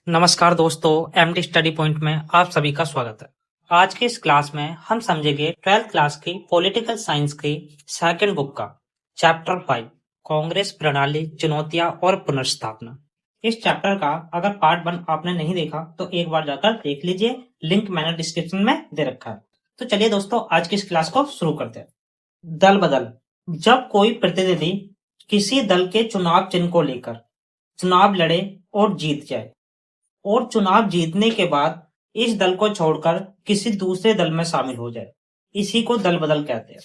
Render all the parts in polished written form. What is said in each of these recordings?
नमस्कार दोस्तों, MD study point में आप सभी का स्वागत है। आज की इस क्लास में हम समझेंगे 12th क्लास की पॉलिटिकल साइंस की सेकंड बुक का चैप्टर 5 कांग्रेस प्रणाली, चुनौतियां और पुनर्स्थापना। इस चैप्टर का अगर पार्ट 1 आपने नहीं देखा तो एक बार जाकर देख लीजिए, लिंक मैंने डिस्क्रिप्शन में दे रखा है। तो चलिए दोस्तों, आज की इस क्लास को शुरू करते हैं। दल बदल। जब कोई प्रतिनिधि किसी दल के चुनाव चिन्ह को लेकर चुनाव लड़े और जीत जाए और चुनाव जीतने के बाद इस दल को छोड़कर किसी दूसरे दल में शामिल हो जाए, इसी को दल बदल कहते हैं।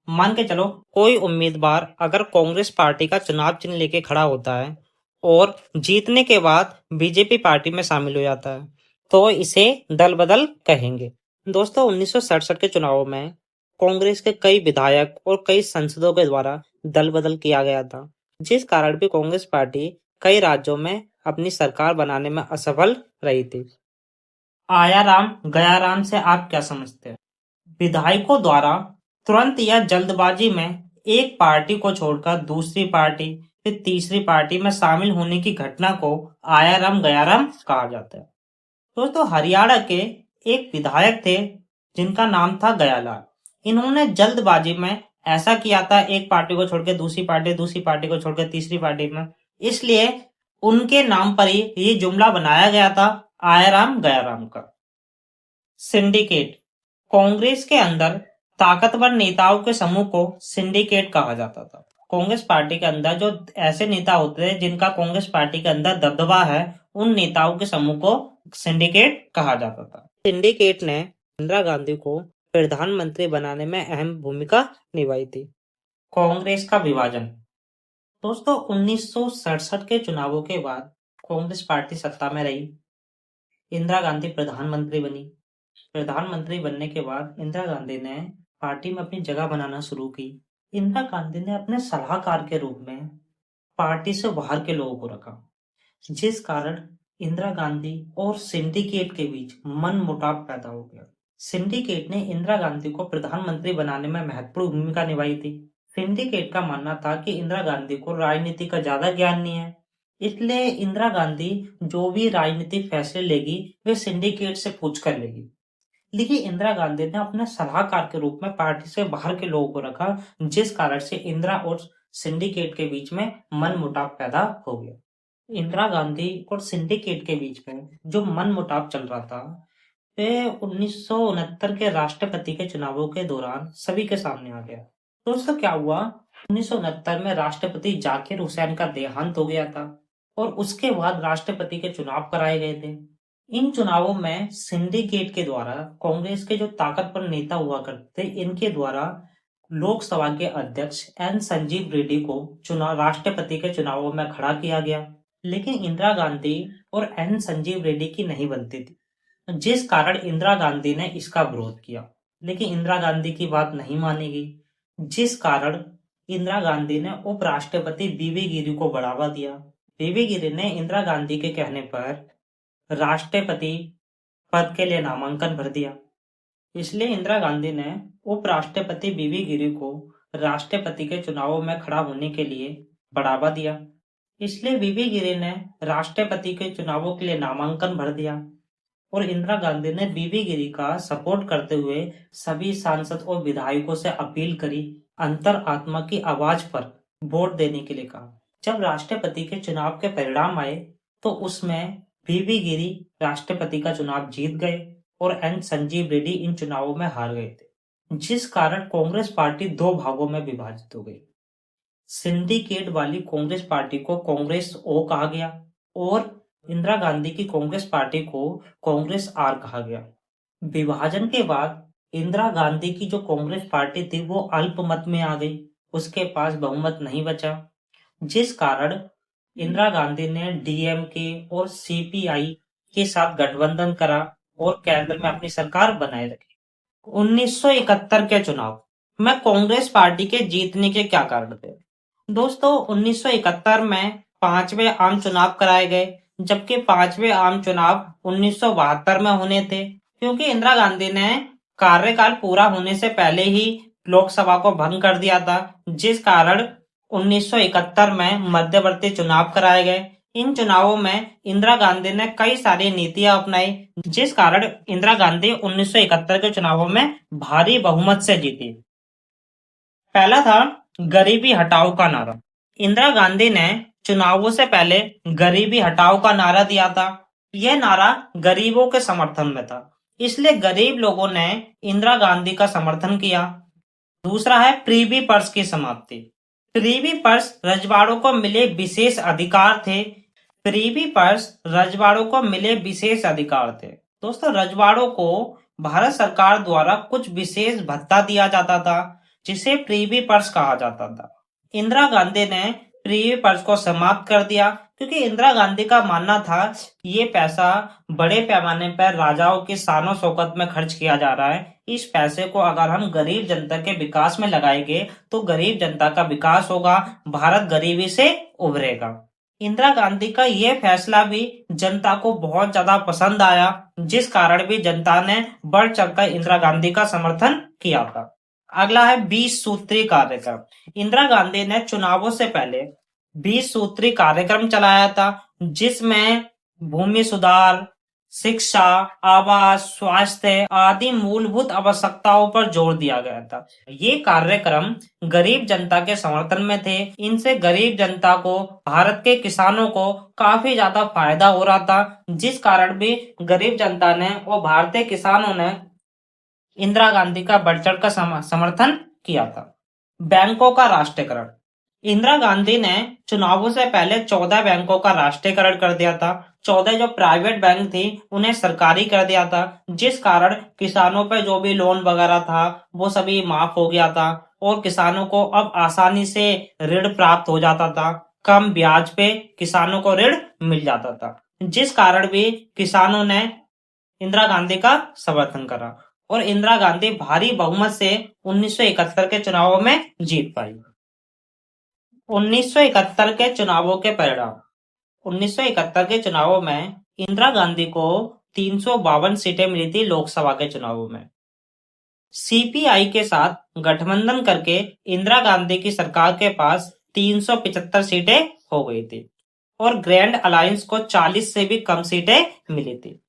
मान के चलो, कोई उम्मीदवार अगर कांग्रेस पार्टी का चुनाव चिन्ह लेके खड़ा होता है और जीतने के बाद बीजेपी पार्टी में शामिल हो जाता है, तो इसे दल बदल कहेंगे। दोस्तों, 1967 के चुनावों में कांग्रेस के कई विधायक और कई सांसदों के द्वारा दल बदल किया गया था, जिस कारण भी कांग्रेस पार्टी कई राज्यों में अपनी सरकार बनाने में असफल रही थी। आया राम गया राम से आप क्या समझते हैं? विधायकों द्वारा तुरंत या जल्दबाजी में एक पार्टी को छोड़कर दूसरी पार्टी फिर तीसरी पार्टी में शामिल होने की घटना को आया राम गया राम कहा जाता है। दोस्तों, हरियाणा के एक विधायक थे जिनका नाम था गयालाल। इन्होंने जल्दबाजी में ऐसा किया था, एक पार्टी को छोड़कर दूसरी पार्टी को छोड़कर तीसरी पार्टी में, इसलिए उनके नाम पर ही ये जुमला बनाया गया था, आया राम गया राम का। सिंडिकेट। कांग्रेस के अंदर ताकतवर नेताओं के समूह को सिंडिकेट कहा जाता था। कांग्रेस पार्टी के अंदर जो ऐसे नेता होते थे जिनका कांग्रेस पार्टी के अंदर दबदबा है, उन नेताओं के समूह को सिंडिकेट कहा जाता था। सिंडिकेट ने इंदिरा गांधी को प्रधानमंत्री बनाने में अहम भूमिका निभाई थी। कांग्रेस का विभाजन। दोस्तों, 1967 के चुनावों के बाद कांग्रेस पार्टी सत्ता में रही। इंदिरा गांधी प्रधानमंत्री बनी। प्रधानमंत्री बनने के बाद इंदिरा गांधी ने पार्टी में अपनी जगह बनाना शुरू की। इंदिरा गांधी ने अपने सलाहकार के रूप में पार्टी से बाहर के लोगों को रखा, जिस कारण इंदिरा गांधी और सिंडिकेट के बीच मनमुटाव पैदा हो गया। सिंडिकेट ने इंदिरा गांधी को प्रधानमंत्री बनाने में महत्वपूर्ण भूमिका निभाई थी। सिंडिकेट का मानना था कि इंदिरा गांधी को राजनीति का ज्यादा ज्ञान नहीं है, इसलिए इंदिरा गांधी जो भी राजनीतिक फैसले लेगी वे सिंडिकेट से पूछ कर लेगी। लेकिन इंदिरा गांधी ने अपने सलाहकार के रूप में पार्टी से बाहर के लोगों को रखा, जिस कारण से इंदिरा और सिंडिकेट के बीच में मनमुटाव पैदा हो गया। इंदिरा गांधी और सिंडिकेट के बीच में जो मनमुटाव चल रहा था, वे 1969 के राष्ट्रपति के चुनावों के दौरान सभी के सामने आ गया। दोस्तों, क्या हुआ? 1969 में राष्ट्रपति जाकिर हुसैन का देहांत हो गया था और उसके बाद राष्ट्रपति के चुनाव कराए गए थे। इन चुनावों में सिंडिकेट के द्वारा कांग्रेस के जो ताकतवर नेता हुआ करते थे, इनके द्वारा लोकसभा के अध्यक्ष एन संजीव रेड्डी को राष्ट्रपति के चुनावों में खड़ा किया गया, लेकिन इंदिरा गांधी और एन संजीव रेड्डी की नहीं बनती थी, जिस कारण इंदिरा गांधी ने इसका विरोध किया। लेकिन इंदिरा गांधी की बात नहीं मानी गई, जिस कारण इंदिरा गांधी ने उपराष्ट्रपति बीवी गिरी को बढ़ावा दिया। बीवी गिरी ने इंदिरा गांधी के कहने पर राष्ट्रपति पद के लिए नामांकन भर दिया, इसलिए इंदिरा गांधी ने उपराष्ट्रपति बीवी गिरी को राष्ट्रपति के चुनावों में खड़ा होने के लिए बढ़ावा दिया, इसलिए बीवी गिरी ने राष्ट्रपति के चुनावों के लिए नामांकन भर दिया और इंदिरा गांधी ने बीवी गिरी का सपोर्ट करते हुए सभी सांसद और विधायकों से अपील करी, अंतरात्मा की आवाज पर वोट देने के लिए कहा। जब राष्ट्रपति के चुनाव के परिणाम आए तो उसमें बीवी गिरी राष्ट्रपति का चुनाव जीत गए और एन संजीव रेड्डी इन चुनावों में हार गए थे, जिस कारण कांग्रेस पार्टी दो भागों में विभाजित हो गई। सिंडिकेट वाली कांग्रेस पार्टी को कांग्रेस ओ कहा गया और इंदिरा गांधी की कांग्रेस पार्टी को कांग्रेस आर कहा गया। विभाजन के बाद इंदिरा गांधी की जो कांग्रेस पार्टी थी वो अल्पमत में आ गई, उसके पास बहुमत नहीं बचा, जिस कारण इंदिरा गांधी ने डीएमके और सीपीआई के साथ गठबंधन करा और केंद्र में अपनी सरकार बनाए रखी। 1971 के चुनाव में कांग्रेस पार्टी के जीतने के क्या कारण थे? दोस्तों, 1971 में 5वें आम चुनाव कराए गए, जबकि 5वें आम चुनाव 1972 में होने थे, क्योंकि इंदिरा गांधी ने कार्यकाल पूरा होने से पहले ही लोकसभा को भंग कर दिया था, जिस कारण 1971 में मध्यवर्ती चुनाव कराए गए। इन चुनावों में इंदिरा गांधी ने कई सारी नीतियां अपनाई, जिस कारण इंदिरा गांधी 1971 के चुनावों में भारी बहुमत से जीती। पहला था गरीबी हटाओ का नारा। इंदिरा गांधी ने चुनावों से पहले गरीबी हटाओ का नारा दिया था। यह नारा गरीबों के समर्थन में था, इसलिए गरीब लोगों ने इंदिरा गांधी का समर्थन किया। दूसरा है प्रीवी पर्स की समाप्ति। प्रीवी पर्स रजवाड़ों को मिले विशेष अधिकार थे। प्रीवी पर्स रजवाड़ों को मिले विशेष अधिकार थे। दोस्तों, रजवाड़ों को भारत सरकार द्वारा कुछ विशेष भत्ता दिया जाता था, जिसे प्रीवी पर्स कहा जाता था। इंदिरा गांधी ने प्रीवी पर्स को समाप्त कर दिया, क्योंकि इंदिरा गांधी का मानना था ये पैसा बड़े पैमाने पर राजाओं की शानो शौकत में खर्च किया जा रहा है। इस पैसे को अगर हम गरीब जनता के विकास में लगाएंगे तो गरीब जनता का विकास होगा, भारत गरीबी से उभरेगा। इंदिरा गांधी का यह फैसला भी जनता को बहुत ज्यादा पसंद आया, जिस कारण भी जनता ने बढ़ चढ़कर इंदिरा गांधी का समर्थन किया था। अगला है 20 सूत्री कार्यक्रम। इंदिरा गांधी ने चुनावों से पहले 20 सूत्री कार्यक्रम चलाया था, जिसमें भूमि सुधार, शिक्षा, आवास, स्वास्थ्य आदि मूलभूत आवश्यकताओं पर जोर दिया गया था। ये कार्यक्रम गरीब जनता के समर्थन में थे। इनसे गरीब जनता को, भारत के किसानों को काफी ज्यादा फायदा हो रहा था, जिस कारण भी गरीब जनता ने और भारतीय किसानों ने इंदिरा गांधी का बढ़ चढ़ कर समर्थन किया था। बैंकों का राष्ट्रीयकरण। इंदिरा गांधी ने चुनावों से पहले 14 बैंकों का राष्ट्रीयकरण कर दिया था। 14 जो प्राइवेट बैंक थी उन्हें सरकारी कर दिया था, जिस कारण किसानों पर जो भी लोन वगैरह था वो सभी माफ हो गया था और किसानों को अब आसानी से ऋण प्राप्त हो जाता था। कम ब्याज पे किसानों को ऋण मिल जाता था, जिस कारण भी किसानों ने इंदिरा गांधी का समर्थन करा और इंदिरा गांधी भारी बहुमत से 1971 के चुनावों में जीत पाई। 1971 के चुनावों के परिणाम। 1971 के चुनावों में इंदिरा गांधी को 352 सीटें मिली थी लोकसभा के चुनावों में। सीपीआई के साथ गठबंधन करके इंदिरा गांधी की सरकार के पास 375 सीटें हो गई थी और ग्रैंड अलायंस को 40 से भी कम सीटें मिली थी।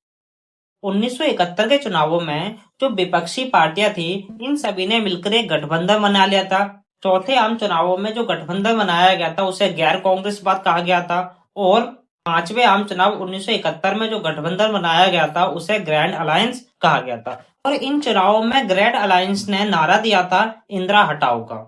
1971 के चुनावों में जो विपक्षी पार्टियां थी, इन सभी ने मिलकर एक गठबंधन बना लिया था। चौथे आम चुनावों में जो गठबंधन बनाया गया था उसे गैर कांग्रेसवाद कहा गया था और पांचवें आम चुनाव 1971 में जो गठबंधन बनाया गया था उसे ग्रैंड अलायंस कहा गया था। और इन चुनावों में ग्रैंड अलायंस ने नारा दिया था इंदिरा हटाओ का।